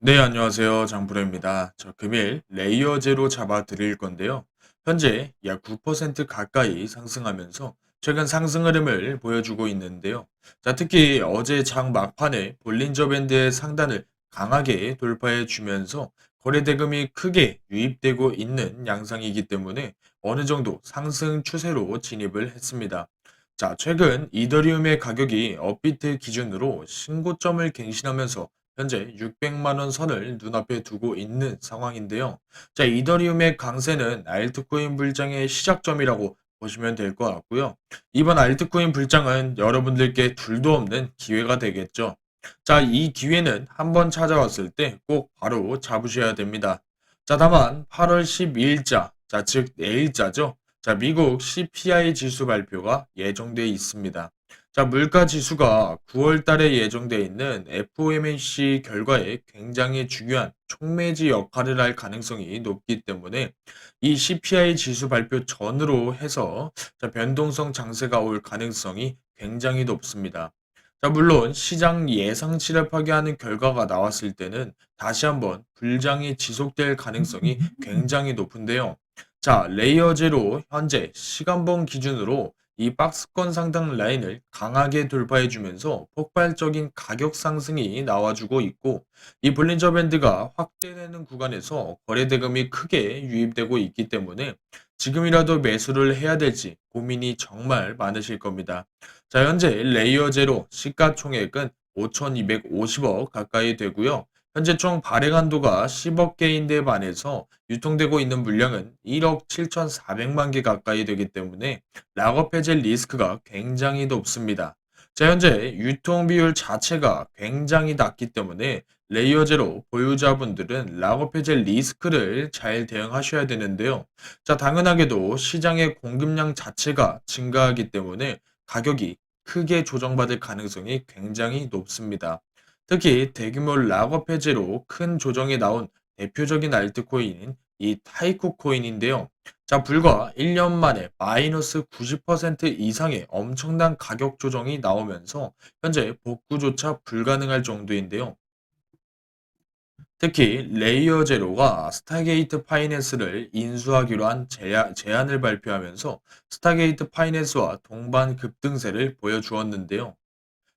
네, 안녕하세요. 장프로입니다. 저 금일 레이어제로 잡아 드릴 건데요. 현재 약 9% 가까이 상승하면서 최근 상승 흐름을 보여주고 있는데요. 자, 특히 어제 장 막판에 볼린저 밴드의 상단을 강하게 돌파해 주면서 거래 대금이 크게 유입되고 있는 양상이기 때문에 어느 정도 상승 추세로 진입을 했습니다. 자, 최근 이더리움의 가격이 업비트 기준으로 신고점을 갱신하면서 현재 600만 원 선을 눈앞에 두고 있는 상황인데요. 자, 이더리움의 강세는 알트코인 불장의 시작점이라고 보시면 될 것 같고요. 이번 알트코인 불장은 여러분들께 둘도 없는 기회가 되겠죠. 자, 이 기회는 한번 찾아왔을 때 꼭 바로 잡으셔야 됩니다. 자, 다만 8월 12일자, 자, 즉 내일자죠. 자, 미국 CPI 지수 발표가 예정돼 있습니다. 자, 물가 지수가 9월 달에 예정돼 있는 FOMC 결과에 굉장히 중요한 촉매지 역할을 할 가능성이 높기 때문에 이 CPI 지수 발표 전으로 해서 자, 변동성 장세가 올 가능성이 굉장히 높습니다. 자, 물론 시장 예상치를 파괴하는 결과가 나왔을 때는 다시 한번 불장이 지속될 가능성이 굉장히 높은데요. 자, 레이어제로 현재 시간봉 기준으로 이 박스권 상당 라인을 강하게 돌파해 주면서 폭발적인 가격 상승이 나와주고 있고, 이 볼린저 밴드가 확대되는 구간에서 거래 대금이 크게 유입되고 있기 때문에 지금이라도 매수를 해야 될지 고민이 정말 많으실 겁니다. 자, 현재 레이어 제로 시가총액은 5,250억 가까이 되고요. 현재 총 발행 한도가 10억 개인데 반해서 유통되고 있는 물량은 1억 7,400만 개 가까이 되기 때문에 락업 해제 리스크가 굉장히 높습니다. 자, 현재 유통 비율 자체가 굉장히 낮기 때문에 레이어제로 보유자분들은 락업 해제 리스크를 잘 대응하셔야 되는데요. 자, 당연하게도 시장의 공급량 자체가 증가하기 때문에 가격이 크게 조정받을 가능성이 굉장히 높습니다. 특히 대규모 락업 해제로 큰 조정이 나온 대표적인 알트코인인 이 타이코 코인인데요. 자, 불과 1년 만에 마이너스 90% 이상의 엄청난 가격 조정이 나오면서 현재 복구조차 불가능할 정도인데요. 특히 레이어 제로가 스타게이트 파이낸스를 인수하기로 한 제안을 발표하면서 스타게이트 파이낸스와 동반 급등세를 보여주었는데요.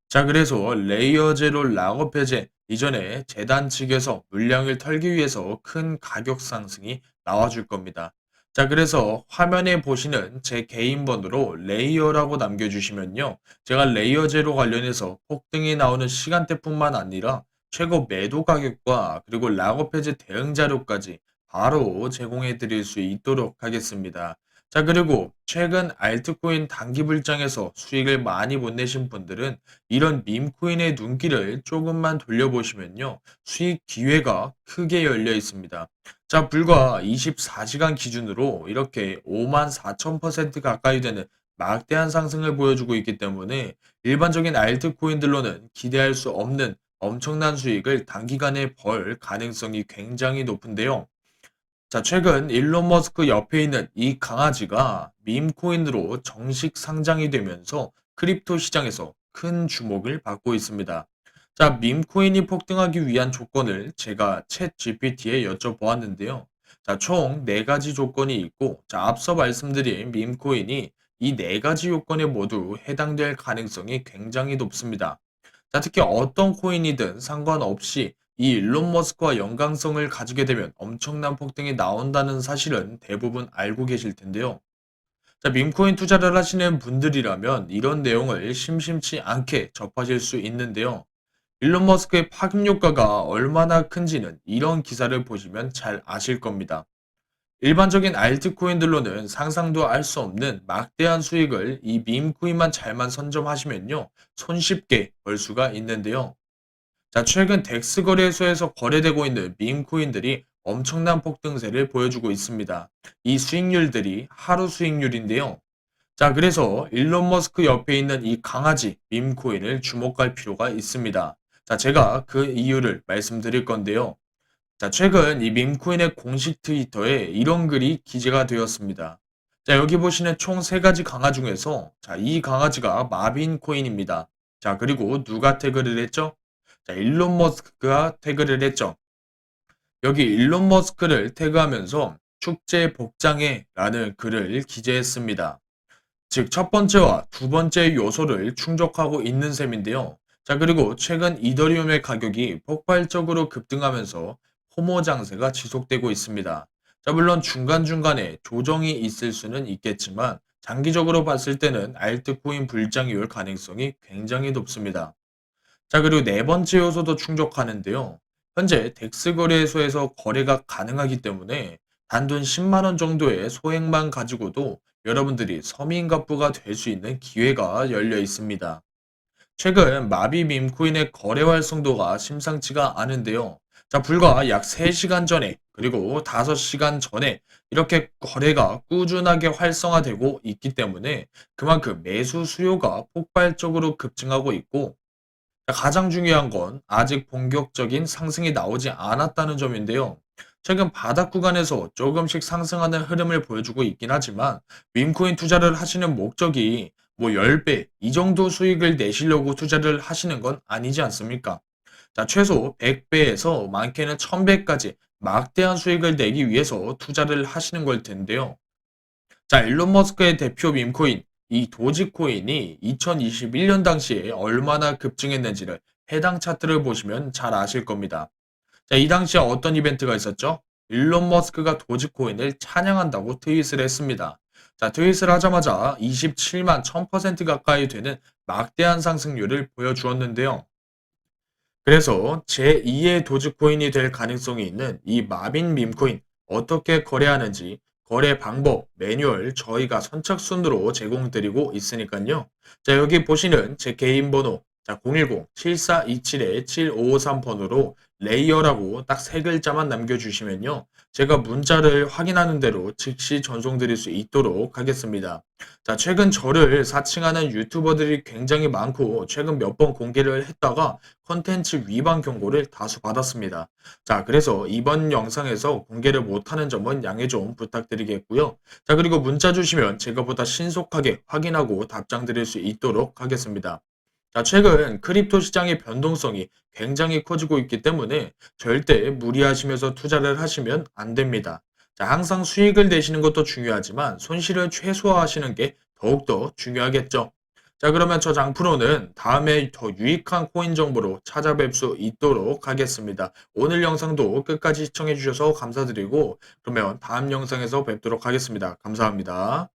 자, 그래서 레이어 제로 락업 해제 이전에 재단 측에서 물량을 털기 위해서 큰 가격 상승이 나와줄 겁니다. 자, 그래서 화면에 보시는 제 개인 번호로 레이어라고 남겨주시면요. 제가 레이어 제로 관련해서 폭등이 나오는 시간대뿐만 아니라 최고 매도 가격과 그리고 락업 해제 대응 자료까지 바로 제공해 드릴 수 있도록 하겠습니다. 자, 그리고 최근 알트코인 단기 불장에서 수익을 많이 못 내신 분들은 이런 밈코인의 눈길을 조금만 돌려보시면요. 수익 기회가 크게 열려 있습니다. 자, 불과 24시간 기준으로 이렇게 54,000% 가까이 되는 막대한 상승을 보여주고 있기 때문에 일반적인 알트코인들로는 기대할 수 없는 엄청난 수익을 단기간에 벌 가능성이 굉장히 높은데요. 자, 최근 일론 머스크 옆에 있는 이 강아지가 밈코인으로 정식 상장이 되면서 크립토 시장에서 큰 주목을 받고 있습니다. 자, 밈코인이 폭등하기 위한 조건을 제가 챗 GPT에 여쭤보았는데요. 자, 총 4가지 조건이 있고, 자, 앞서 말씀드린 밈코인이 이 4가지 요건에 모두 해당될 가능성이 굉장히 높습니다. 자, 특히 어떤 코인이든 상관없이 이 일론 머스크와 연관성을 가지게 되면 엄청난 폭등이 나온다는 사실은 대부분 알고 계실 텐데요. 자, 밈코인 투자를 하시는 분들이라면 이런 내용을 심심치 않게 접하실 수 있는데요. 일론 머스크의 파급 효과가 얼마나 큰지는 이런 기사를 보시면 잘 아실 겁니다. 일반적인 알트코인들로는 상상도 할 수 없는 막대한 수익을 이 밈코인만 잘만 선점하시면요. 손쉽게 벌 수가 있는데요. 자, 최근 덱스 거래소에서 거래되고 있는 밈 코인들이 엄청난 폭등세를 보여주고 있습니다. 이 수익률들이 하루 수익률인데요. 자, 그래서 일론 머스크 옆에 있는 이 강아지 밈 코인을 주목할 필요가 있습니다. 자, 제가 그 이유를 말씀드릴 건데요. 자, 최근 이 밈 코인의 공식 트위터에 이런 글이 기재가 되었습니다. 자, 여기 보시는 총 3가지 강화 중에서 자, 이 강아지가 마빈 코인입니다. 자, 그리고 누가 태그를 했죠? 자, 일론 머스크가 태그를 했죠. 여기 일론 머스크를 태그하면서 축제 복장에 라는 글을 기재했습니다. 즉, 첫 번째와 두 번째 요소를 충족하고 있는 셈인데요. 자, 그리고 최근 이더리움의 가격이 폭발적으로 급등하면서 포모 장세가 지속되고 있습니다. 자, 물론 중간중간에 조정이 있을 수는 있겠지만 장기적으로 봤을 때는 알트코인 불장이 올 가능성이 굉장히 높습니다. 자, 그리고 네 번째 요소도 충족하는데요. 현재 덱스 거래소에서 거래가 가능하기 때문에 단돈 10만 원 정도의 소액만 가지고도 여러분들이 서민갑부가 될 수 있는 기회가 열려 있습니다. 최근 마비 밈코인의 거래 활성도가 심상치가 않은데요. 자, 불과 약 3시간 전에 그리고 5시간 전에 이렇게 거래가 꾸준하게 활성화되고 있기 때문에 그만큼 매수 수요가 폭발적으로 급증하고 있고, 가장 중요한 건 아직 본격적인 상승이 나오지 않았다는 점인데요. 최근 바닥 구간에서 조금씩 상승하는 흐름을 보여주고 있긴 하지만 밈코인 투자를 하시는 목적이 뭐 10배 이 정도 수익을 내시려고 투자를 하시는 건 아니지 않습니까? 자, 최소 100배에서 많게는 1000배까지 막대한 수익을 내기 위해서 투자를 하시는 걸 텐데요. 자, 일론 머스크의 대표 밈코인, 이 도지코인이 2021년 당시에 얼마나 급증했는지를 해당 차트를 보시면 잘 아실 겁니다. 자, 이 당시에 어떤 이벤트가 있었죠? 일론 머스크가 도지코인을 찬양한다고 트윗을 했습니다. 자, 트윗을 하자마자 27만 1000% 가까이 되는 막대한 상승률을 보여주었는데요. 그래서 제2의 도지코인이 될 가능성이 있는 이 마빈 밈코인 어떻게 거래하는지 거래 방법, 매뉴얼 저희가 선착순으로 제공드리고 있으니까요. 자, 여기 보시는 제 개인 번호 자, 010-7427-7553번으로 레이어라고 딱 세 글자만 남겨주시면요. 제가 문자를 확인하는 대로 즉시 전송드릴 수 있도록 하겠습니다. 자, 최근 저를 사칭하는 유튜버들이 굉장히 많고 최근 몇 번 공개를 했다가 컨텐츠 위반 경고를 다수 받았습니다. 자, 그래서 이번 영상에서 공개를 못하는 점은 양해 좀 부탁드리겠고요. 자, 그리고 문자 주시면 제가 보다 신속하게 확인하고 답장 드릴 수 있도록 하겠습니다. 자, 최근 크립토 시장의 변동성이 굉장히 커지고 있기 때문에 절대 무리하시면서 투자를 하시면 안 됩니다. 자, 항상 수익을 내시는 것도 중요하지만 손실을 최소화하시는 게 더욱더 중요하겠죠. 자, 그러면 저 장프로는 다음에 더 유익한 코인 정보로 찾아뵐 수 있도록 하겠습니다. 오늘 영상도 끝까지 시청해 주셔서 감사드리고, 그러면 다음 영상에서 뵙도록 하겠습니다. 감사합니다.